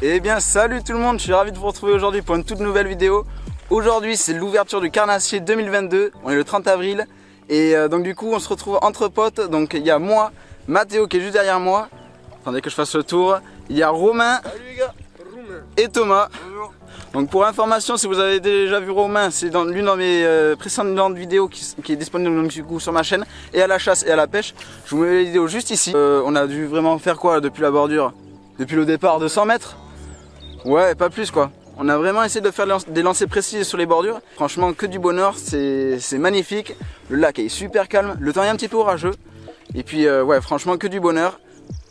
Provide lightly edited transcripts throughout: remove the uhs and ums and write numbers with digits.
Eh bien salut tout le monde, je suis ravi de vous retrouver aujourd'hui pour une toute nouvelle vidéo. Aujourd'hui c'est l'ouverture du Carnassier 2022, on est le 30 avril. Et donc du coup on se retrouve entre potes. Donc il y a moi, Mathéo qui est juste derrière moi. Attendez que je fasse le tour. Il y a Romain. Salut les gars. Romain. Et Thomas. Bonjour. Donc pour information, si vous avez déjà vu Romain, c'est dans l'une de mes précédentes vidéos qui est disponible donc, du coup, sur ma chaîne. Et à la chasse et à la pêche. Je vous mets les vidéos juste ici. On a dû vraiment faire quoi depuis la bordure? Depuis le départ de 100 mètres? Ouais, pas plus quoi. On a vraiment essayé de faire des lancers précises sur les bordures. Franchement, que du bonheur, c'est magnifique. Le lac est super calme, le temps est un petit peu orageux. Et puis ouais, franchement, que du bonheur.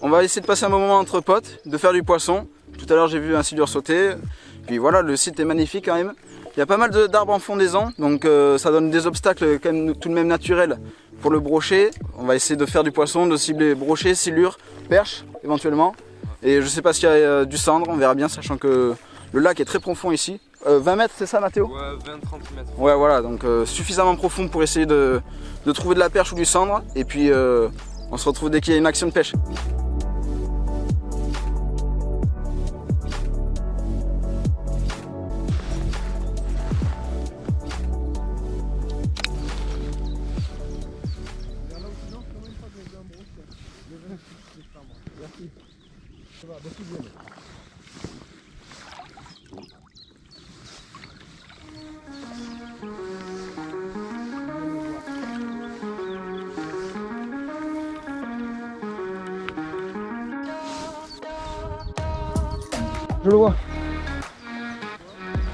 On va essayer de passer un bon moment entre potes, de faire du poisson. Tout à l'heure, j'ai vu un silure sauter. Puis voilà, le site est magnifique quand même. Il y a pas mal d'arbres en fondaison, donc ça donne des obstacles quand même tout de même naturels pour le brochet. On va essayer de faire du poisson, de cibler brochet, silure, perche éventuellement. Et je sais pas s'il y a du cendre, on verra bien, sachant que le lac est très profond ici. 20 mètres, c'est ça Mathéo? Ouais, 20-30 mètres. Ouais, voilà, donc suffisamment profond pour essayer de trouver de la perche ou du cendre. Et puis on se retrouve dès qu'il y a une action de pêche. Je le vois.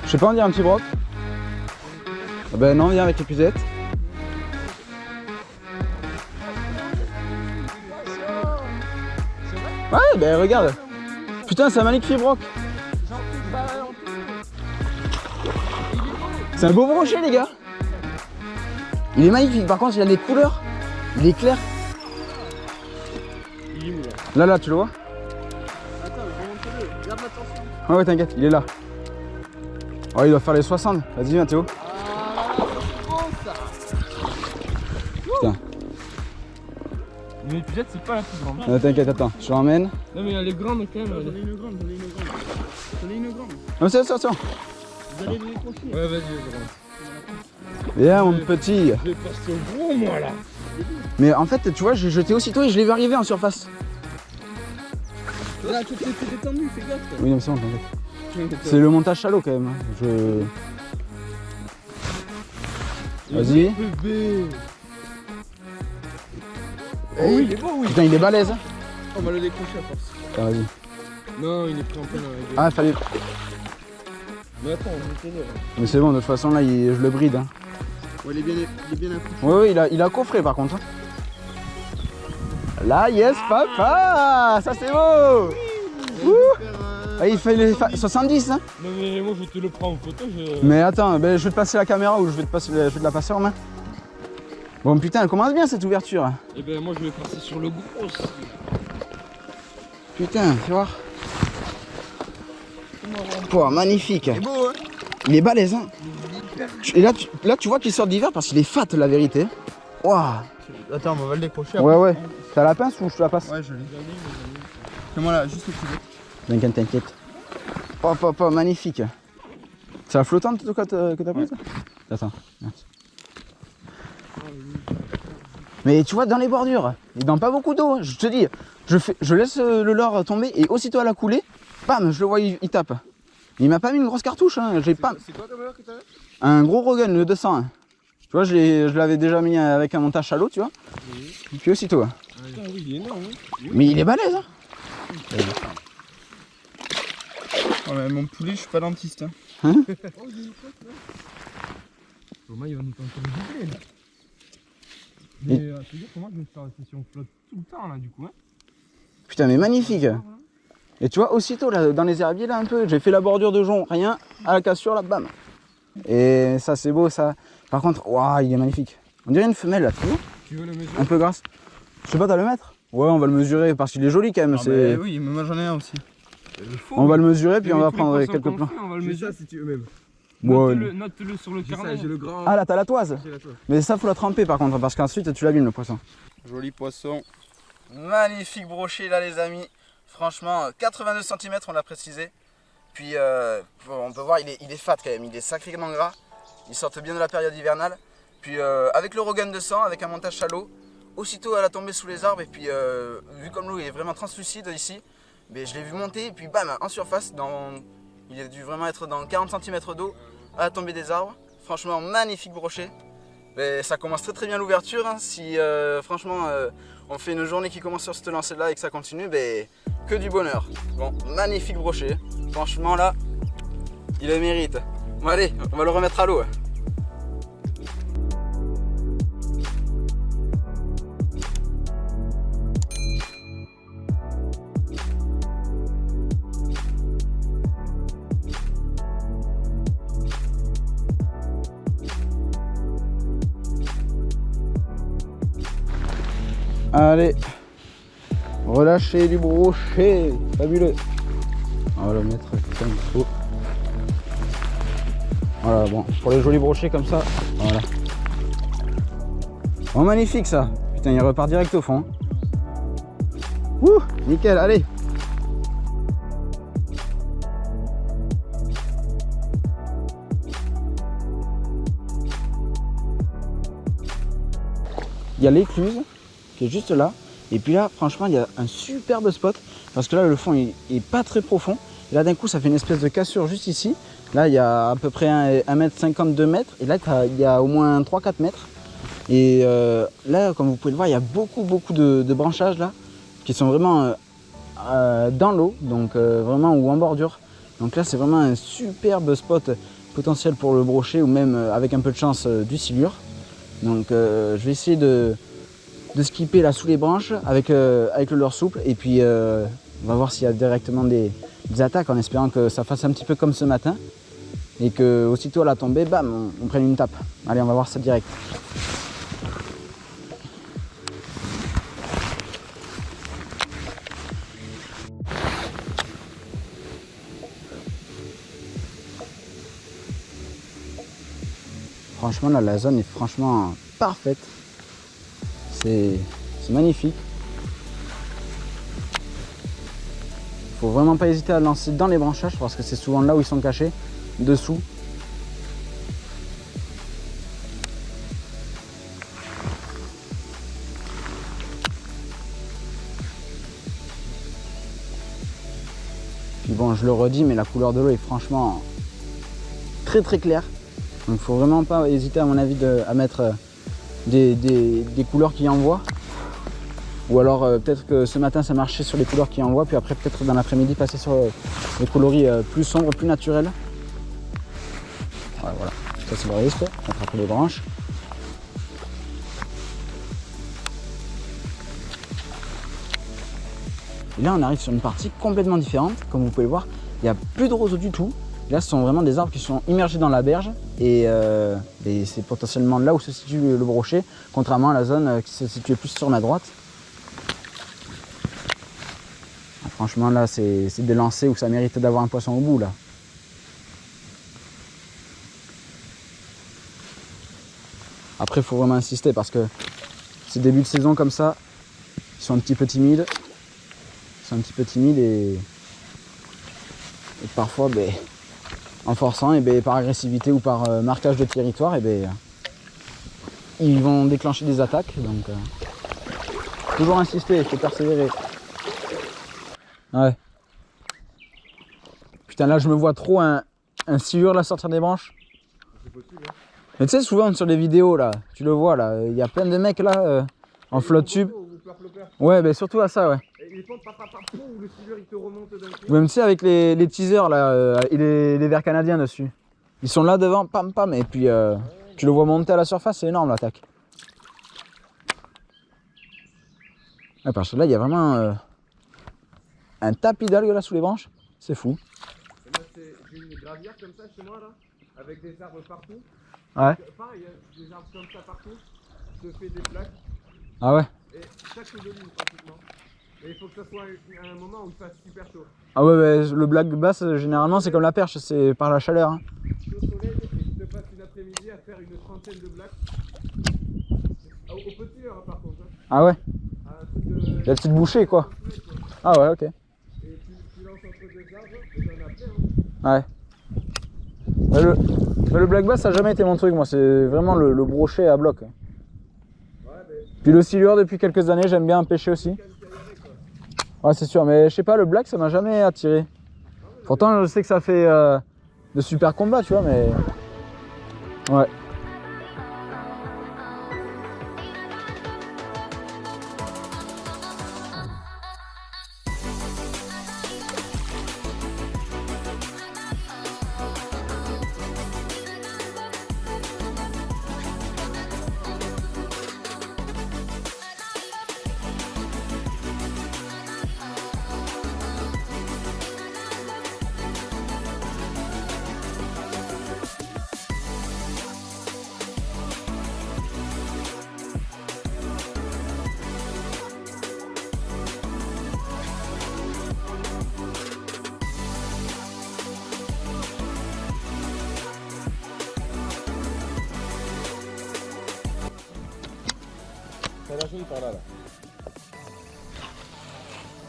Je sais pas, on dirait un petit broc. Ah ben non, viens avec l'épuisette. Ouais, ben regarde. Putain, c'est un magnifique broc. C'est un beau brochet, les gars. Il est magnifique. Par contre, il a des couleurs. Il est clair. Là, tu le vois? Ah ouais, t'inquiète, il est là. Oh, il doit faire les 60. Vas-y, Mathéo. Putain. Mais l'épuisette, c'est pas la plus grande. T'inquiète, attends, je l'emmène. Non, mais elle est grande quand même. J'en ai une grande. Non, c'est ça, tiens. Vous allez les décrocher. Ouais, vas-y, je Viens, mon petit. vais passer au gros, moi là. Mais en fait, tu vois, j'ai jeté aussitôt et je l'ai vu arriver en surface. Là, tu t'es détendu, fais gaffe. Oui, non, mais c'est bon, t'inquiète. C'est le montage shallow quand même. Hein. Vas-y. Bébé. Oh oui, il est beau, oui. putain, il est balèze. Hein. On va le décrocher à force. Ah, vas-y. Non, il est pris en plein avec. Ah, fallait. Mais attends, on est Mais c'est bon, de toute façon, là, je le bride. Hein. Ouais, il est bien accouché. Oui, il a coffré par contre. Hein. Là, yes, papa. Ça, c'est beau. Ah, il fait les 70. Hein. Non, mais moi, je te le prends en photo. Mais attends, ben, je vais te passer la caméra ou je vais te la passer en main. Bon, putain, elle commence bien cette ouverture. Et ben, moi, je vais passer sur le gros aussi. Putain, tu vois. Oh, magnifique. Il est beau, hein. Il est balèze. Hein. Et là, tu vois qu'il sort d'hiver parce qu'il est fat, la vérité. Waouh. Attends, on va le décrocher. Ouais. T'as la pince ou je te la passe? Ouais, je l'ai. Fais-moi là, juste le poulet. T'inquiète. Oh, magnifique. C'est la flottante que t'as prise? Attends, merci. Mais tu vois, dans les bordures, et dans pas beaucoup d'eau, je te dis, je laisse le leurre tomber et aussitôt à la coulée, bam, je le vois, il tape. Il m'a pas mis une grosse cartouche, hein. C'est quoi comme heure que t'as? Un gros Rogan, le 200. Hein. Tu vois, je l'avais déjà mis avec un montage shallow, tu vois. Oui. Et puis aussitôt. Putain, oui, il est énorme. Hein. Mais il est balèze. Hein. Oh, mais mon poulet, je suis pas dentiste. Hein? Thomas, il va nous tenter de doubler là. Mais tu dis comment je vais faire la session flotte tout le temps là, du coup, hein? Putain, mais magnifique. Et tu vois, aussitôt, là, dans les herbiers, là, un peu, j'ai fait la bordure de jonc, rien, à la cassure, là, bam. Et ça, c'est beau, ça. Par contre, waouh, il est magnifique. On dirait une femelle, là, tu vois? Tu veux le mesurer? Un peu grasse. Je sais pas, t'as le mettre? Ouais, on va le mesurer, parce qu'il est joli, quand même. Ah bah oui, mais moi j'en ai un aussi. On va le mesurer, puis on va prendre quelques plans. On va le mesurer si tu veux même. Ouais. Note-le sur le carnet. J'ai le grand. Ah, là, t'as la toise. J'ai la toise. Mais ça, faut la tremper, par contre, parce qu'ensuite, tu l'abîmes, le poisson. Joli poisson. Magnifique brochet, là, les amis. Franchement, 82 cm, on l'a précisé. Puis on peut voir, il est fat quand même, il est sacrément gras. Ils sortent bien de la période hivernale. Puis avec le Rogan de sang, avec un montage shallow, aussitôt elle a tombé sous les arbres. Et puis vu comme l'eau est vraiment translucide ici, mais je l'ai vu monter. Et puis bam, en surface, il a dû vraiment être dans 40 cm d'eau à la tombée des arbres. Franchement, magnifique brochet. Mais ça commence très bien l'ouverture. Hein. Si franchement on fait une journée qui commence sur cette lancée là et que ça continue, que du bonheur. Bon, magnifique brochet. Franchement là, il le mérite. Bon allez, on va le remettre à l'eau. Allez, relâchez du brochet, fabuleux. On va le mettre comme il faut. Voilà, bon, pour les jolis brochets comme ça, voilà. Oh, magnifique ça. Putain, il repart direct au fond. Ouh, nickel, allez. Il y a l'écluse qui est juste là. Et puis là, franchement, il y a un superbe spot. Parce que là, le fond il est pas très profond. Et là, d'un coup, ça fait une espèce de cassure juste ici. Là, il y a à peu près 1,52 m. Et là, il y a au moins 3-4 mètres. Et là, comme vous pouvez le voir, il y a beaucoup de branchages là. Qui sont vraiment dans l'eau. Donc vraiment, ou en bordure. Donc là, c'est vraiment un superbe spot potentiel pour le brochet. Ou même, avec un peu de chance, du silure. Donc je vais essayer de skipper là sous les branches avec le leurre souple et puis on va voir s'il y a directement des attaques en espérant que ça fasse un petit peu comme ce matin et que aussitôt à la tombée, bam, on prenne une tape. Allez, on va voir ça direct. Franchement là, la zone est franchement parfaite. C'est magnifique. Faut vraiment pas hésiter à lancer dans les branchages parce que c'est souvent là où ils sont cachés, dessous. Puis bon, je le redis, mais la couleur de l'eau est franchement très claire. Donc faut vraiment pas hésiter à mon avis à mettre des couleurs qui envoient. Ou alors peut-être que ce matin ça marchait sur les couleurs qui envoient, puis après peut-être dans l'après-midi passer sur les coloris plus sombres, plus naturels. Voilà, ça c'est le risque, attraper les branches. Et là on arrive sur une partie complètement différente, comme vous pouvez le voir, il n'y a plus de roseaux du tout. Là ce sont vraiment des arbres qui sont immergés dans la berge et c'est potentiellement là où se situe le brochet, contrairement à la zone qui se situait plus sur ma droite. Franchement là c'est des lancers où ça mérite d'avoir un poisson au bout là. Après il faut vraiment insister parce que ces débuts de saison comme ça, ils sont un petit peu timides. Et parfois en forçant et par agressivité ou par marquage de territoire ils vont déclencher des attaques. Donc toujours insister, il faut persévérer. Ouais. Putain là je me vois trop un silure là sortir des branches. C'est possible, hein. Mais tu sais souvent sur les vidéos là, tu le vois là, il y a plein de mecs là en flotte tube. Ouais, surtout à ça, ouais. Et les pentes, le silure il te remonte d'un coup. Même tu sais avec les teasers là, et les vers canadiens dessus. Ils sont là devant, pam pam, et puis tu le vois monter à la surface, c'est énorme l'attaque. Ouais, parce que là il y a vraiment un tapis d'algues là sous les branches, c'est fou. Et moi j'ai une gravière comme ça chez moi là, avec des arbres partout. Ouais. Pareil, il y a des arbres comme ça partout, je fais des plaques. Ah ouais. Et chaque de ligne pratiquement. Et il faut que ça soit à un moment où il fasse super chaud. Ah ouais, le black bass généralement c'est comme la perche, c'est par la chaleur. Hein. Chaud soleil et je te passe une après-midi à faire une trentaine de blacks. Au petit heure par contre. Hein. Ah ouais. Un truc de... La petite bouchée quoi. Ah ouais, ok. Et tu lances entre deux arbres et t'en as plein. Hein. Ouais. Mais le black bass ça n'a jamais été mon truc, moi c'est vraiment le brochet à bloc. Puis le silure depuis quelques années, j'aime bien pêcher aussi. Ouais c'est sûr, mais je sais pas, le black ça m'a jamais attiré. Pourtant je sais que ça fait de super combats, tu vois, mais... Ouais. Ça a l'air joli par là.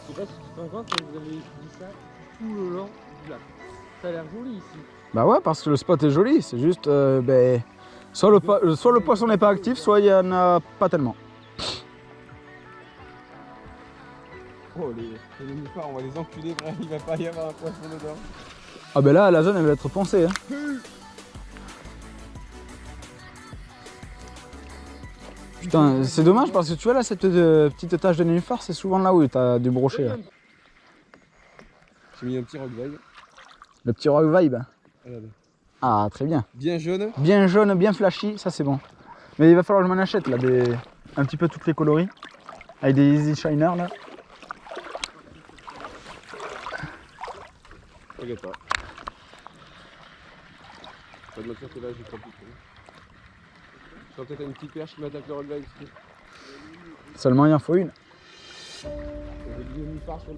Je sais pas si tu te rends compte quand vous avez dit ça tout le long du lac. Ça a l'air joli ici. Bah ouais, parce que le spot est joli, c'est juste... soit le poisson n'est pas actif, soit il n'y en a pas tellement. Oh les nénuphars, on va les enculer, frère. Il va pas y avoir un poisson dedans. Ah bah là, la zone elle va être poncée. Hein. Putain, c'est dommage parce que tu vois là, cette petite tache de nénuphar, c'est souvent là où tu as du brochet. Là. J'ai mis un petit rock vibe. Le petit rock vibe. Regarde. Ah, très bien. Bien jaune. Bien jaune, bien flashy, ça c'est bon. Mais il va falloir que je m'en achète là, un petit peu toutes les coloris. Avec des easy shiner là. Regarde pas. Pas de mentir que là j'ai 3 plus. Je sens peut-être une petite perche qui m'attaque le rock vibe. Seulement il en faut une. J'ai du nénuphar sur le...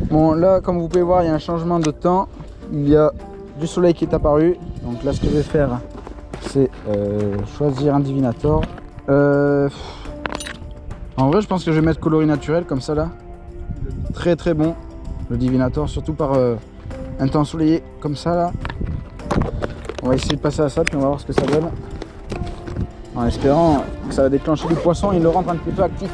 Bon là comme vous pouvez voir il y a un changement de temps, il y a du soleil qui est apparu, donc là ce que je vais faire c'est choisir un divinator. En vrai je pense que je vais mettre coloris naturel comme ça là, très très bon le divinator, surtout par un temps ensoleillé comme ça là. On va essayer de passer à ça puis on va voir ce que ça donne, en espérant que ça va déclencher du poisson et le rendre un petit peu actif.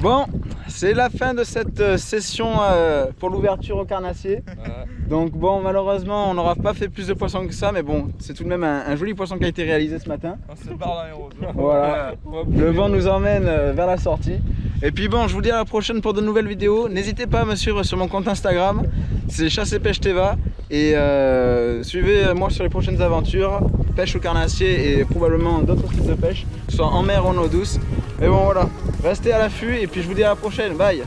Bon, c'est la fin de cette session pour l'ouverture au carnassier. Donc bon, malheureusement, on n'aura pas fait plus de poissons que ça, mais bon, c'est tout de même un joli poisson qui a été réalisé ce matin. On se barre dans les roses. Voilà, le vent nous emmène vers la sortie. Et puis bon, je vous dis à la prochaine pour de nouvelles vidéos. N'hésitez pas à me suivre sur mon compte Instagram, c'est Chasse et Pêche Teva. Et suivez-moi sur les prochaines aventures, pêche au carnassier et probablement d'autres types de pêche, soit en mer ou en eau douce. Mais bon voilà, restez à l'affût et puis je vous dis à la prochaine, bye.